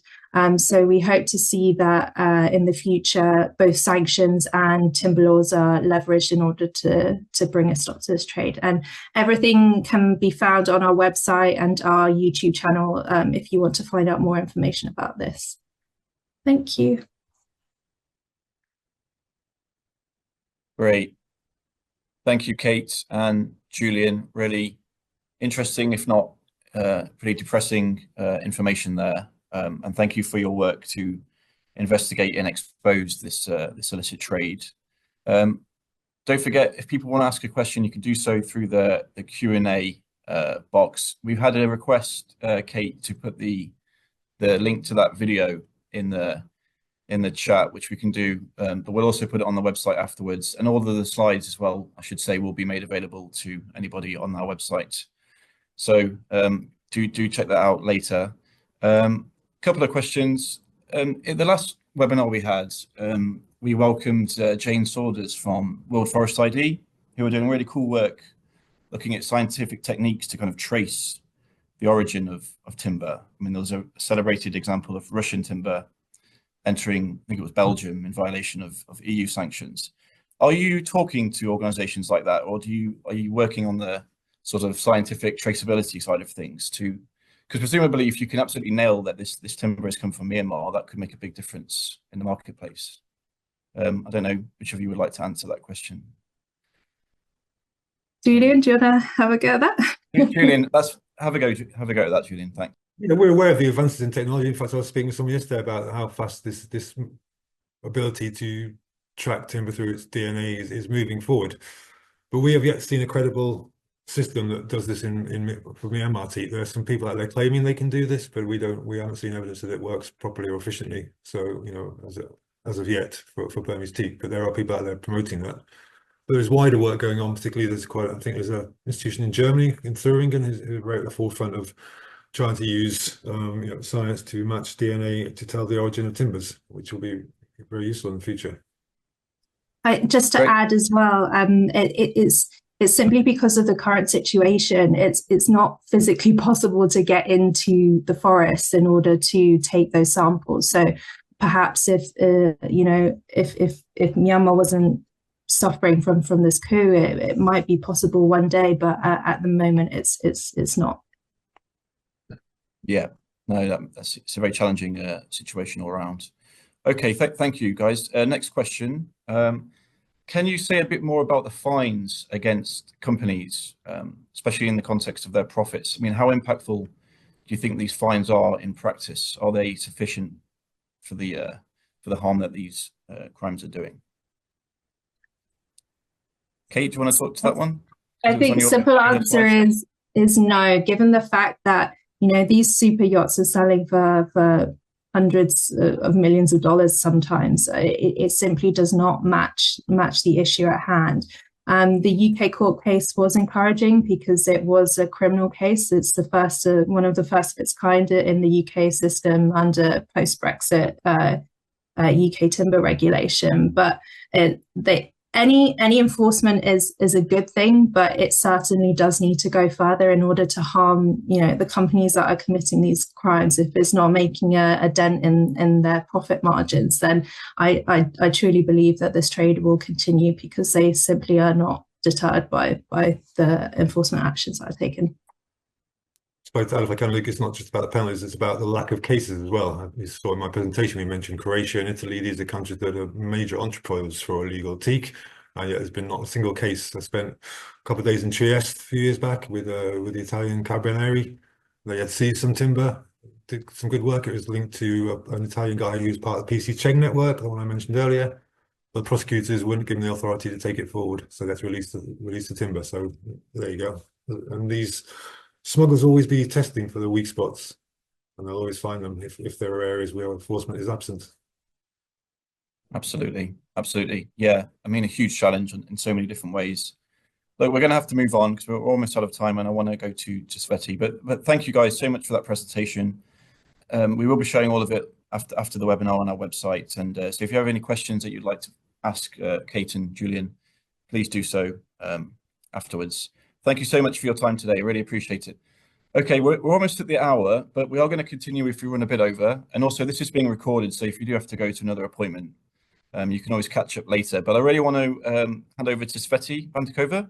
So we hope to see that in the future, both sanctions and timber laws are leveraged in order to bring a stop to this trade. And everything can be found on our website and our YouTube channel if you want to find out more information about this. Thank you. Great. Thank you, Kate and Julian. Really interesting, if not pretty depressing information there. And thank you for your work to investigate and expose this illicit trade. Don't forget, if people want to ask a question, you can do so through the Q&A box. We've had a request, Kate, to put the link to that video in the chat, which we can do, but we'll also put it on the website afterwards. And all of the slides as well, I should say, will be made available to anybody on our website. So do check that out later. Couple of questions. In the last webinar we had, we welcomed Jane Saunders from World Forest ID, who are doing really cool work looking at scientific techniques to kind of trace the origin of timber. I mean, there was a celebrated example of Russian timber entering, I think it was Belgium, in violation of EU sanctions. Are you talking to organizations like that, or are you working on the sort of scientific traceability side of things to, because presumably if you can absolutely nail that this timber has come from Myanmar, that could make a big difference in the marketplace. I don't know which of you would like to answer that question. Julian, do you want to have a go at that? Julian, have a go at that, Julian. Thanks. You know, we're aware of the advances in technology. In fact, I was speaking to someone yesterday about how fast this ability to track timber through its DNA is moving forward. But we have yet seen a credible system that does this for Myanmar teak. There are some people out there claiming they can do this, but we haven't seen evidence that it works properly or efficiently. So, you know, as of yet for Burmese teak, but there are people out there promoting that. There's wider work going on, particularly I think there's an institution in Germany, in Thuringen, who's right at the forefront of trying to use science to match DNA to tell the origin of timbers, which will be very useful in the future. Just to add as well, it's simply because of the current situation. It's not physically possible to get into the forest in order to take those samples. So perhaps if Myanmar wasn't suffering from this coup, it might be possible one day, but at the moment it's not. Yeah, no, it's a very challenging situation all around. Okay, thank you, guys. Next question. Can you say a bit more about the fines against companies, especially in the context of their profits? I mean, how impactful do you think these fines are in practice? Are they sufficient for the harm that these crimes are doing? Kate, do you want to talk to that one? I think simple answer is no, given the fact that these super yachts are selling for hundreds of millions of dollars sometimes. It simply does not match the issue at hand. The UK court case was encouraging because it was a criminal case. It's the first, one of the first of its kind in the UK system under post-Brexit UK timber regulation. But any enforcement is a good thing, but it certainly does need to go further in order to harm the companies that are committing these crimes. If it's not making a dent in their profit margins, then I truly believe that this trade will continue because they simply are not deterred by the enforcement actions that are taken. If I can, Luke, it's not just about the penalties, it's about the lack of cases as well. You saw in my presentation, we mentioned Croatia and Italy. These are countries that are major entrepreneurs for illegal teak. And yet there's been not a single case. I spent a couple of days in Trieste a few years back with the Italian Carabinieri. They had seized some timber, did some good work. It was linked to an Italian guy who was part of the PC Cheng network, the one I mentioned earlier. The prosecutors wouldn't give them the authority to take it forward. So that's released the timber. So there you go. And these smugglers always be testing for the weak spots, and they'll always find them if there are areas where enforcement is absent. Absolutely. Yeah, I mean, a huge challenge in so many different ways. Look, we're going to have to move on because we're almost out of time, and I want to go to Sveti. But thank you guys so much for that presentation. We will be showing all of it after the webinar on our website. And so if you have any questions that you'd like to ask Kate and Julian, please do so afterwards. Thank you so much for your time today. I really appreciate it. Okay, we're almost at the hour, but we are going to continue if we run a bit over. And also, this is being recorded, so if you do have to go to another appointment, you can always catch up later. But I really want to hand over to Sveti Bantikova,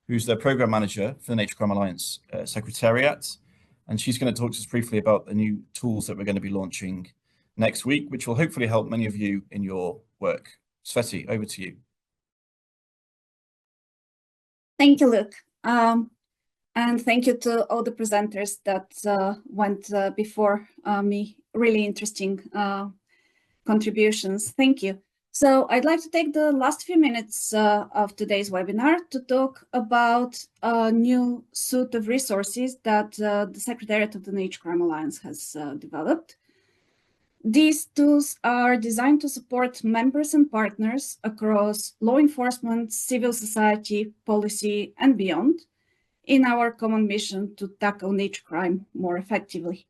who's the Program Manager for the Nature Crime Alliance Secretariat. And she's going to talk to us briefly about the new tools that we're going to be launching next week, which will hopefully help many of you in your work. Sveti, over to you. Thank you, Luke. And thank you to all the presenters that went before me. Really interesting contributions. Thank you. So I'd like to take the last few minutes of today's webinar to talk about a new suite of resources that the Secretariat of the Nature Crime Alliance has developed. These tools are designed to support members and partners across law enforcement, civil society, policy, and beyond in our common mission to tackle nature crime more effectively.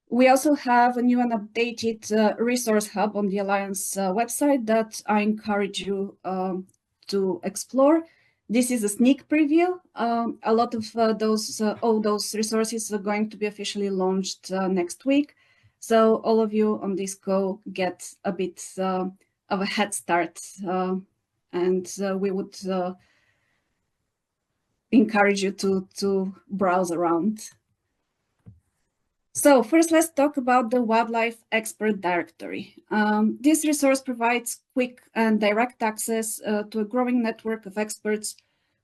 We also have a new and updated resource hub on the Alliance website that I encourage you to explore. This is a sneak preview. A lot of all those resources are going to be officially launched next week. So all of you on this call get a bit of a head start, and we would encourage you to browse around. So first, let's talk about the Wildlife Expert Directory. This resource provides quick and direct access to a growing network of experts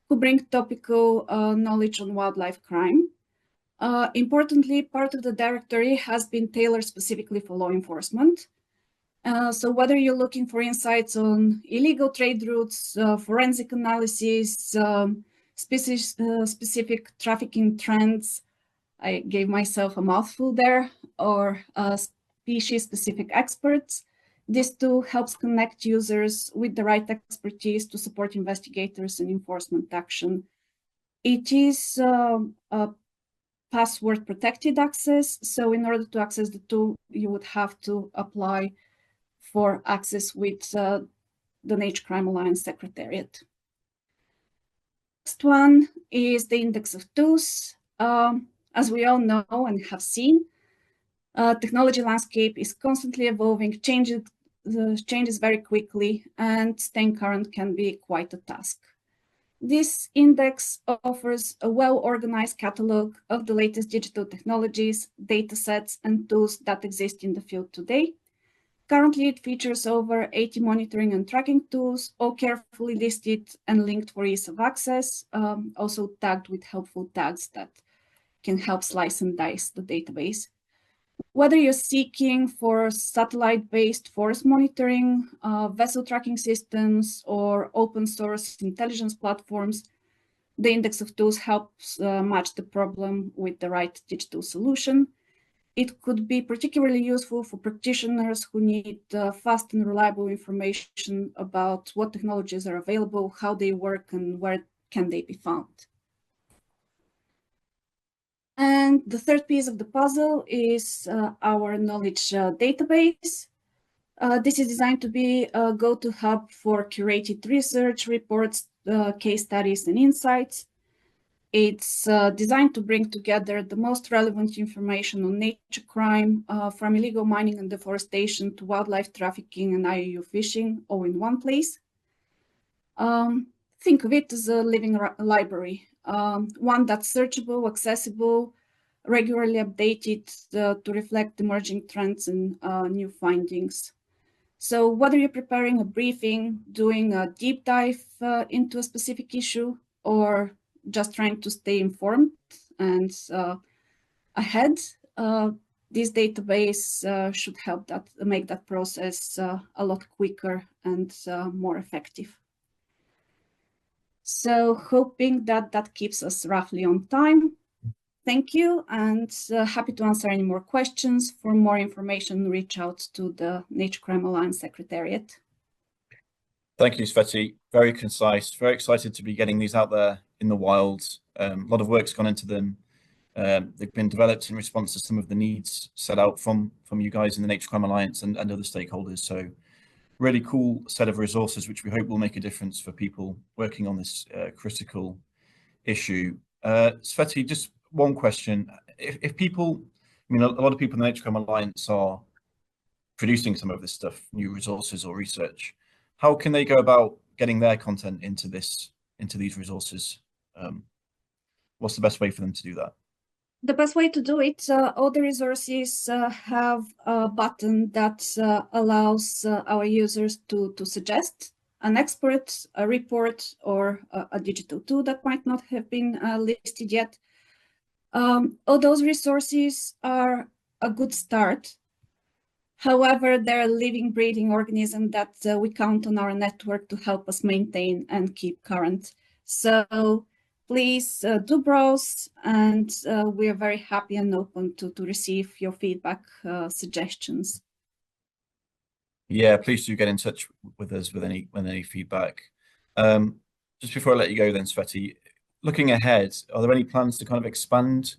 who bring topical knowledge on wildlife crime. Importantly, part of the directory has been tailored specifically for law enforcement. So whether you're looking for insights on illegal trade routes, forensic analysis, specific trafficking trends, I gave myself a mouthful there, or species-specific experts. This tool helps connect users with the right expertise to support investigators and enforcement action. It is a password-protected access, so in order to access the tool, you would have to apply for access with the Nature Crime Alliance Secretariat. Next one is the Index of Tools. As we all know and have seen, technology landscape is constantly evolving, changes very quickly, and staying current can be quite a task. This index offers a well-organized catalog of the latest digital technologies, datasets, and tools that exist in the field today. Currently, it features over 80 monitoring and tracking tools, all carefully listed and linked for ease of access, also tagged with helpful tags that can help slice and dice the database. Whether you're seeking for satellite-based forest monitoring, vessel tracking systems, or open source intelligence platforms, the Index of Tools helps match the problem with the right digital solution. It could be particularly useful for practitioners who need fast and reliable information about what technologies are available, how they work, and where can they be found. And the third piece of the puzzle is our knowledge database. This is designed to be a go-to hub for curated research, reports, case studies, and insights. It's designed to bring together the most relevant information on nature crime, from illegal mining and deforestation to wildlife trafficking and IUU fishing, all in one place. Think of it as a living library. One that's searchable, accessible, regularly updated to reflect emerging trends and new findings. So whether you're preparing a briefing, doing a deep dive into a specific issue, or just trying to stay informed and ahead, this database should help make that process a lot quicker and more effective. So hoping that keeps us roughly on time. Thank you, and happy to answer any more questions. For more information, reach out to the Nature Crime Alliance Secretariat. Thank you, Sveti. Very concise, very excited to be getting these out there in the wild. A lot of work's gone into them. They've been developed in response to some of the needs set out from you guys in the Nature Crime Alliance and other stakeholders. So really cool set of resources, which we hope will make a difference for people working on this critical issue. Sveti, just one question. If people, I mean, a lot of people in the Nature Crime Alliance are producing some of this stuff, new resources or research. How can they go about getting their content into these resources? What's the best way for them to do that? The best way to do it, all the resources have a button that allows our users to suggest an expert, a report, or a digital tool that might not have been listed yet. All those resources are a good start. However, they're a living, breathing organism that we count on our network to help us maintain and keep current. So please do browse, and we are very happy and open to receive your feedback, suggestions. Yeah, please do get in touch with us with any feedback. Just before I let you go then, Sveti, looking ahead, are there any plans to kind of expand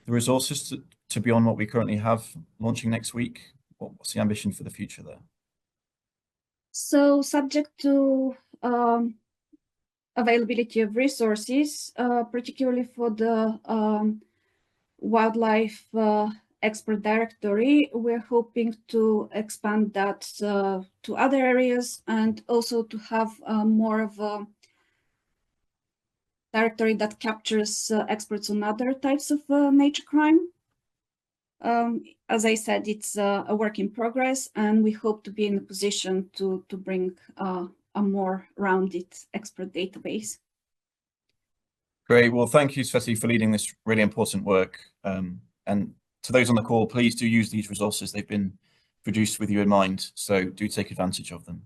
the resources to beyond what we currently have launching next week? What's the ambition for the future there? So subject to availability of resources, particularly for the wildlife expert directory, we're hoping to expand that to other areas, and also to have more of a directory that captures experts on other types of nature crime. As I said, it's a work in progress, and we hope to be in a position to bring a more rounded expert database. Great. Well, thank you, Sveti, for leading this really important work. And to those on the call, please do use these resources. They've been produced with you in mind, so do take advantage of them.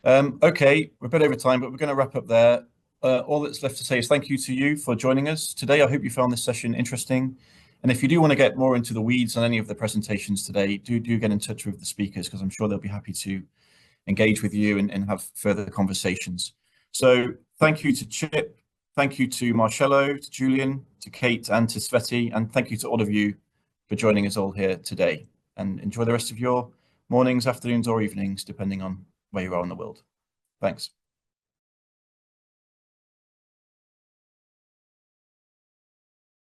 Okay, we're a bit over time, but we're going to wrap up there. All that's left to say is thank you to you for joining us today. I hope you found this session interesting. And if you do want to get more into the weeds on any of the presentations today, do get in touch with the speakers, because I'm sure they'll be happy to engage with you and have further conversations. So thank you to Chip, thank you to Marcello, to Julian, to Kate, and to Sveti, and thank you to all of you for joining us all here today. And enjoy the rest of your mornings, afternoons, or evenings, depending on where you are in the world. Thanks.